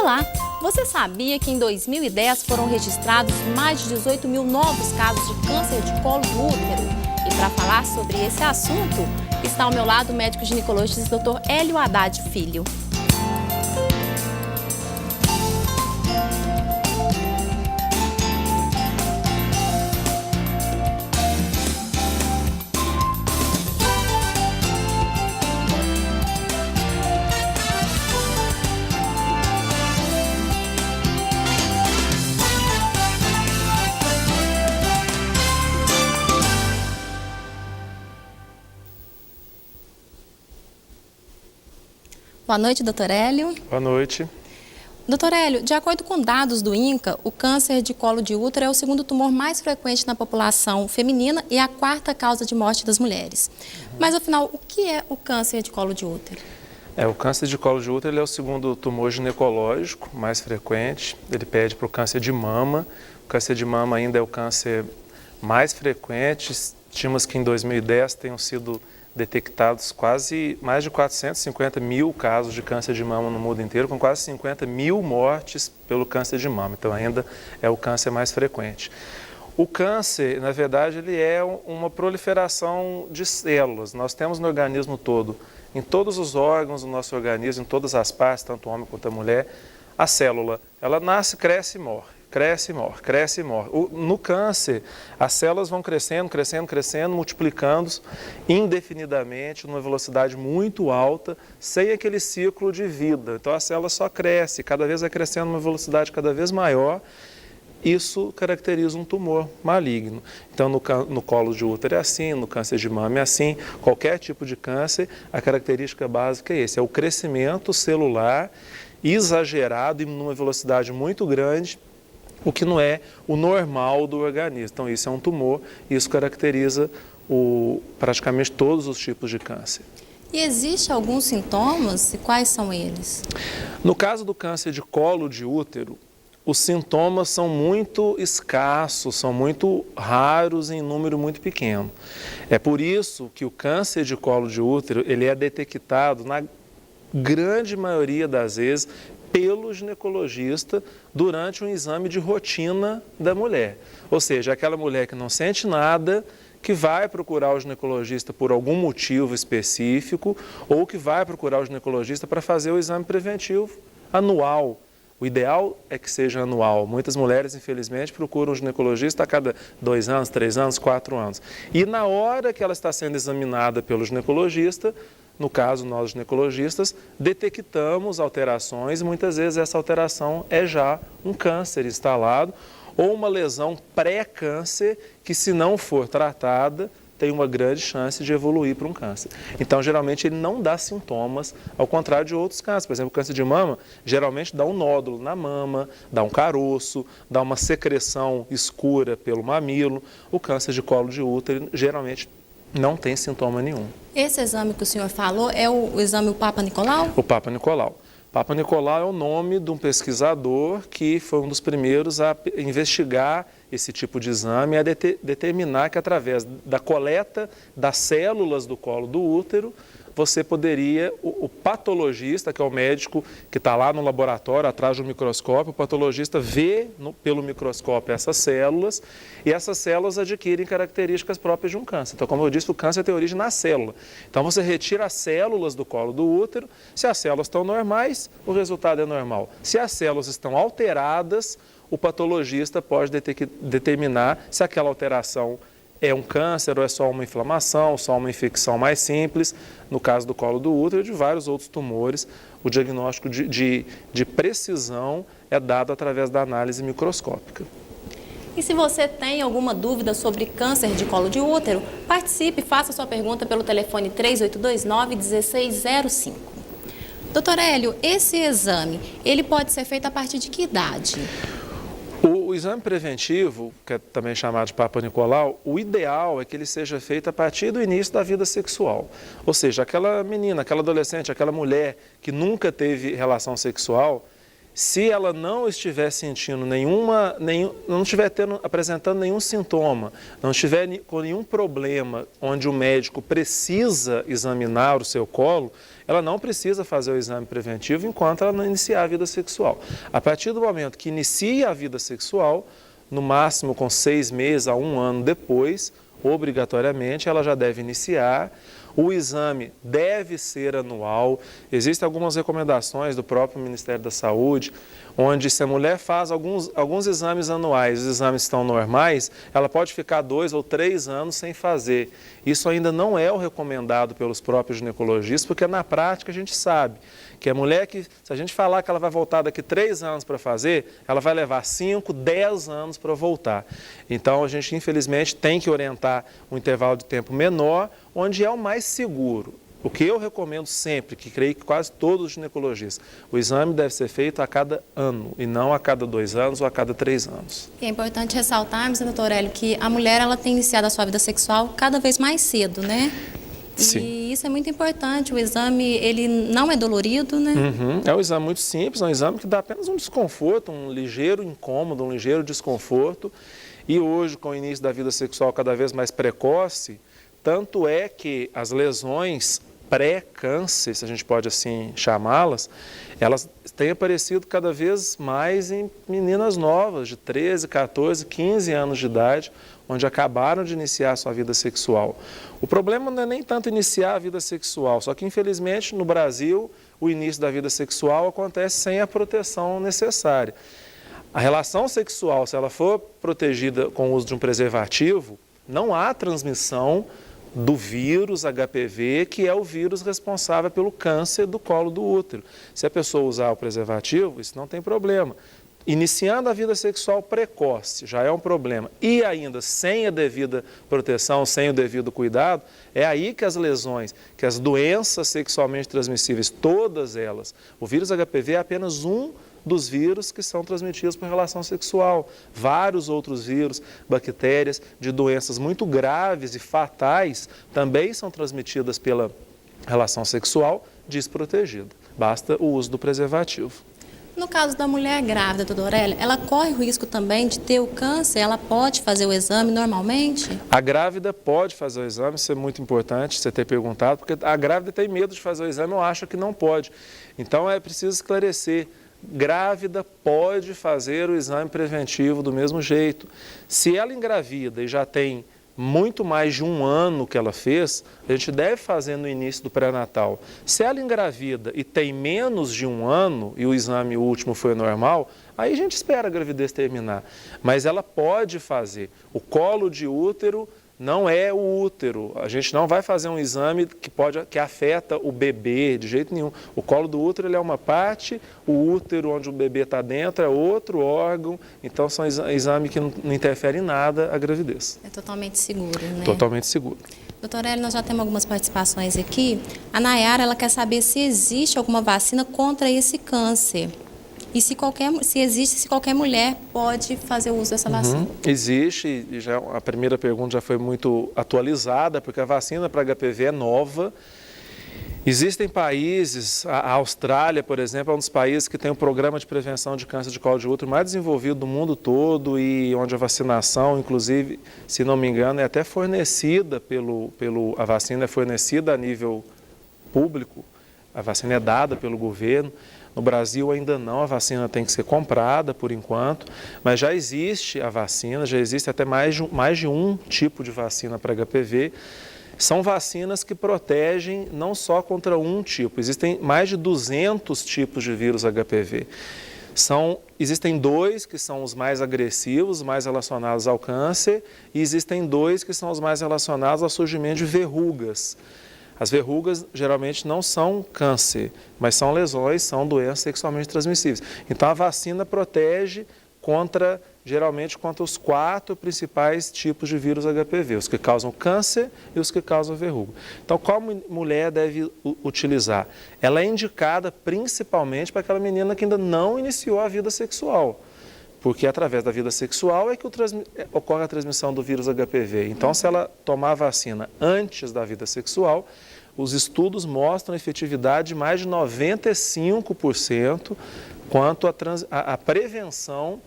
Olá! Você sabia que em 2010 foram registrados mais de 18 mil novos casos de câncer de colo do útero? E para falar sobre esse assunto, está ao meu lado o médico ginecologista Dr. Hélio Haddad Filho. Boa noite, doutor Hélio. Boa noite. Doutor Hélio, de acordo com dados do INCA, o câncer de colo de útero é o segundo tumor mais frequente na população feminina e a quarta causa de morte das mulheres. Mas, afinal, o que é o câncer de colo de útero? O câncer de colo de útero ele é o segundo tumor ginecológico mais frequente. Ele pede para o câncer de mama. O câncer de mama ainda é o câncer mais frequente. Estima-se que em 2010 tenham sido detectados quase mais de 450 mil casos de câncer de mama no mundo inteiro, com quase 50 mil mortes pelo câncer de mama. Então ainda é o câncer mais frequente. O câncer, na verdade, ele é uma proliferação de células. Nós temos no organismo todo, em todos os órgãos do nosso organismo, em todas as partes, tanto o homem quanto a mulher, a célula, ela nasce, cresce e morre. Cresce e morre, cresce e morre. No câncer, as células vão crescendo, crescendo, crescendo, multiplicando-se indefinidamente, numa velocidade muito alta, sem aquele ciclo de vida. Então a célula só cresce, cada vez vai crescendo numa velocidade cada vez maior. Isso caracteriza um tumor maligno. Então no colo de útero é assim, no câncer de mama é assim, qualquer tipo de câncer, a característica básica é esse, é o crescimento celular exagerado e numa velocidade muito grande, o que não é o normal do organismo. Então isso é um tumor e isso caracteriza praticamente todos os tipos de câncer. E existe alguns sintomas e quais são eles? No caso do câncer de colo de útero, os sintomas são muito escassos, são muito raros em número muito pequeno. É por isso que o câncer de colo de útero ele é detectado na grande maioria das vezes pelo ginecologista durante um exame de rotina da mulher. Ou seja, aquela mulher que não sente nada, que vai procurar o ginecologista por algum motivo específico ou que vai procurar o ginecologista para fazer o exame preventivo anual. O ideal é que seja anual. Muitas mulheres, infelizmente, procuram o ginecologista a cada 2 anos, 3 anos, 4 anos. E na hora que ela está sendo examinada pelo ginecologista, no caso, nós ginecologistas, detectamos alterações e muitas vezes essa alteração é já um câncer instalado ou uma lesão pré-câncer que, se não for tratada, tem uma grande chance de evoluir para um câncer. Então, geralmente, ele não dá sintomas, ao contrário de outros cânceres. Por exemplo, o câncer de mama, geralmente dá um nódulo na mama, dá um caroço, dá uma secreção escura pelo mamilo. O câncer de colo de útero, geralmente, não tem sintoma nenhum. Esse exame que o senhor falou é o exame Papa Nicolau? O Papa Nicolau. Papa Nicolau é o nome de um pesquisador que foi um dos primeiros a investigar esse tipo de exame e a determinar que através da coleta das células do colo do útero, você poderia, o patologista, que é o médico que está lá no laboratório, atrás do microscópio, o patologista vê pelo microscópio essas células e essas células adquirem características próprias de um câncer. Então, como eu disse, o câncer tem origem na célula. Então, você retira as células do colo do útero, se as células estão normais, o resultado é normal. Se as células estão alteradas, o patologista pode determinar se aquela alteração é um câncer ou é só uma inflamação, só uma infecção mais simples. No caso do colo do útero e de vários outros tumores, o diagnóstico de precisão é dado através da análise microscópica. E se você tem alguma dúvida sobre câncer de colo de útero, participe e faça sua pergunta pelo telefone 3829-1605. Doutor Hélio, esse exame, ele pode ser feito a partir de que idade? O exame preventivo, que é também chamado de Papa Nicolau, o ideal é que ele seja feito a partir do início da vida sexual. Ou seja, aquela menina, aquela adolescente, aquela mulher que nunca teve relação sexual, se ela não estiver sentindo não estiver apresentando nenhum sintoma, não estiver com nenhum problema onde o médico precisa examinar o seu colo, ela não precisa fazer o exame preventivo enquanto ela não iniciar a vida sexual. A partir do momento que inicia a vida sexual, no máximo com 6 meses a 1 ano depois, obrigatoriamente ela já deve iniciar. O exame deve ser anual. Existem algumas recomendações do próprio Ministério da Saúde, onde se a mulher faz alguns exames anuais, os exames estão normais, ela pode ficar 2 ou 3 anos sem fazer. Isso ainda não é o recomendado pelos próprios ginecologistas, porque na prática a gente sabe que a mulher que, se a gente falar que ela vai voltar daqui 3 anos para fazer, ela vai levar 5, 10 anos para voltar. Então a gente infelizmente tem que orientar um intervalo de tempo menor, onde é o mais seguro. O que eu recomendo sempre, que creio que quase todos os ginecologistas, o exame deve ser feito a cada ano e não a cada 2 anos ou a cada 3 anos. E é importante ressaltarmos, doutor Hélio, que a mulher ela tem iniciado a sua vida sexual cada vez mais cedo, né? Sim. E isso é muito importante, o exame ele não é dolorido, né? É um exame muito simples, é um exame que dá apenas um desconforto, um ligeiro incômodo, um ligeiro desconforto. E hoje, com o início da vida sexual cada vez mais precoce, tanto é que as lesões pré-câncer, se a gente pode assim chamá-las, elas têm aparecido cada vez mais em meninas novas, de 13, 14, 15 anos de idade, onde acabaram de iniciar a sua vida sexual. O problema não é nem tanto iniciar a vida sexual, só que infelizmente no Brasil o início da vida sexual acontece sem a proteção necessária. A relação sexual, se ela for protegida com o uso de um preservativo, não há transmissão do vírus HPV, que é o vírus responsável pelo câncer do colo do útero. Se a pessoa usar o preservativo, isso não tem problema. Iniciando a vida sexual precoce, já é um problema. E ainda sem a devida proteção, sem o devido cuidado, é aí que as lesões, que as doenças sexualmente transmissíveis, todas elas, o vírus HPV é apenas um dos vírus que são transmitidos por relação sexual. Vários outros vírus, bactérias de doenças muito graves e fatais também são transmitidas pela relação sexual desprotegida. Basta o uso do preservativo. No caso da mulher grávida, doutora Aurélia, ela corre o risco também de ter o câncer? Ela pode fazer o exame normalmente? A grávida pode fazer o exame, isso é muito importante você ter perguntado, porque a grávida tem medo de fazer o exame ou acha que não pode. Então é preciso esclarecer. Grávida pode fazer o exame preventivo do mesmo jeito. Se ela engravida e já tem muito mais de 1 ano que ela fez, a gente deve fazer no início do pré-natal. Se ela engravida e tem menos de 1 ano e o exame último foi normal, aí a gente espera a gravidez terminar. Mas ela pode fazer. O colo de útero não é o útero. A gente não vai fazer um exame que afeta o bebê de jeito nenhum. O colo do útero ele é uma parte, o útero onde o bebê está dentro é outro órgão. Então são exames que não interferem em nada a gravidez. É totalmente seguro, né? Totalmente seguro. Doutora Hélio, nós já temos algumas participações aqui. A Nayara, ela quer saber se existe alguma vacina contra esse câncer. E se qualquer mulher pode fazer o uso dessa vacina? Existe, e já a primeira pergunta já foi muito atualizada, porque a vacina para HPV é nova. Existem países, a Austrália, por exemplo, é um dos países que tem um programa de prevenção de câncer de colo de útero mais desenvolvido do mundo todo e onde a vacinação, inclusive, se não me engano, é até fornecida a vacina é fornecida a nível público, a vacina é dada pelo governo. No Brasil ainda não, a vacina tem que ser comprada por enquanto, mas já existe a vacina, já existe até mais de um tipo de vacina para HPV. São vacinas que protegem não só contra um tipo, existem mais de 200 tipos de vírus HPV. Existem 2 que são os mais agressivos, mais relacionados ao câncer, e existem 2 que são os mais relacionados ao surgimento de verrugas. As verrugas geralmente não são câncer, mas são lesões, são doenças sexualmente transmissíveis. Então a vacina protege geralmente contra os 4 principais tipos de vírus HPV, os que causam câncer e os que causam verruga. Então qual mulher deve utilizar? Ela é indicada principalmente para aquela menina que ainda não iniciou a vida sexual. Porque através da vida sexual é que ocorre a transmissão do vírus HPV. Então, se ela tomar a vacina antes da vida sexual, os estudos mostram a efetividade de mais de 95% quanto à prevenção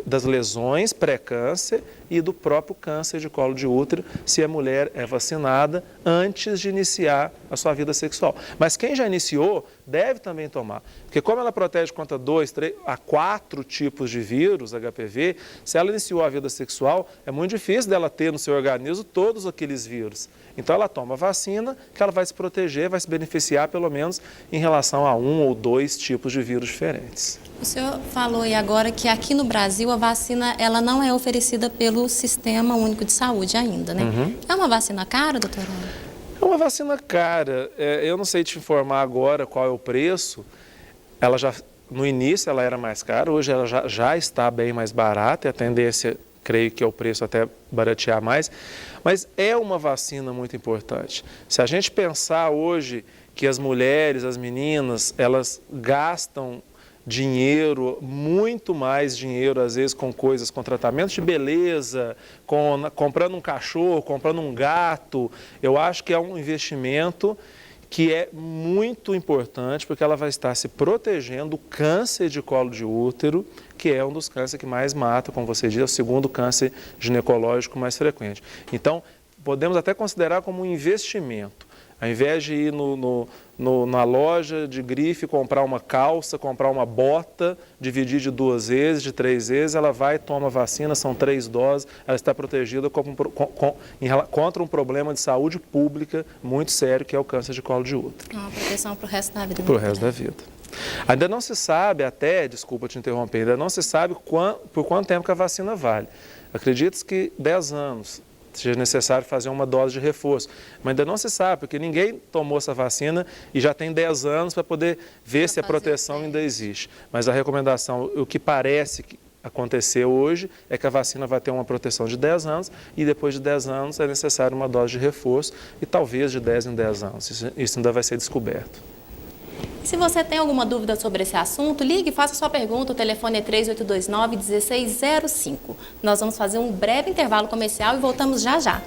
das lesões pré-câncer e do próprio câncer de colo de útero, se a mulher é vacinada antes de iniciar a sua vida sexual. Mas quem já iniciou deve também tomar, porque como ela protege contra 2, 3 a 4 tipos de vírus HPV, se ela iniciou a vida sexual, é muito difícil dela ter no seu organismo todos aqueles vírus. Então ela toma vacina, que ela vai se proteger, vai se beneficiar pelo menos em relação a 1 ou 2 tipos de vírus diferentes. O senhor falou aí agora que aqui no Brasil a vacina ela não é oferecida pelo Sistema Único de Saúde ainda, né? É uma vacina cara, doutora? É uma vacina cara. Eu não sei te informar agora qual é o preço. Ela já, no início ela era mais cara, hoje ela já está bem mais barata e a tendência, creio que é o preço até baratear mais. Mas é uma vacina muito importante. Se a gente pensar hoje que as mulheres, as meninas, elas gastam dinheiro, muito mais dinheiro, às vezes com coisas, com tratamento de beleza, comprando um cachorro, comprando um gato. Eu acho que é um investimento que é muito importante, porque ela vai estar se protegendo do câncer de colo de útero, que é um dos cânceres que mais mata, como você diz, é o segundo câncer ginecológico mais frequente. Então, podemos até considerar como um investimento. Ao invés de ir na loja de grife, comprar uma calça, comprar uma bota, dividir de 2 vezes, de 3 vezes, ela vai e toma vacina, são 3 doses, ela está protegida contra um problema de saúde pública muito sério, que é o câncer de colo de útero. É uma proteção para o resto da vida. Para o resto da vida. Ainda não se sabe até, desculpa te interromper, ainda não se sabe por quanto tempo que a vacina vale. Acredito que 10 anos. Seja necessário fazer uma dose de reforço. Mas ainda não se sabe, porque ninguém tomou essa vacina e já tem 10 anos para poder ver se a proteção ainda existe. Mas a recomendação, o que parece acontecer hoje, é que a vacina vai ter uma proteção de 10 anos e depois de 10 anos é necessário uma dose de reforço e talvez de 10 em 10 anos. Isso ainda vai ser descoberto. Se você tem alguma dúvida sobre esse assunto, ligue e faça sua pergunta. O telefone é 3829-1605. Nós vamos fazer um breve intervalo comercial e voltamos já já.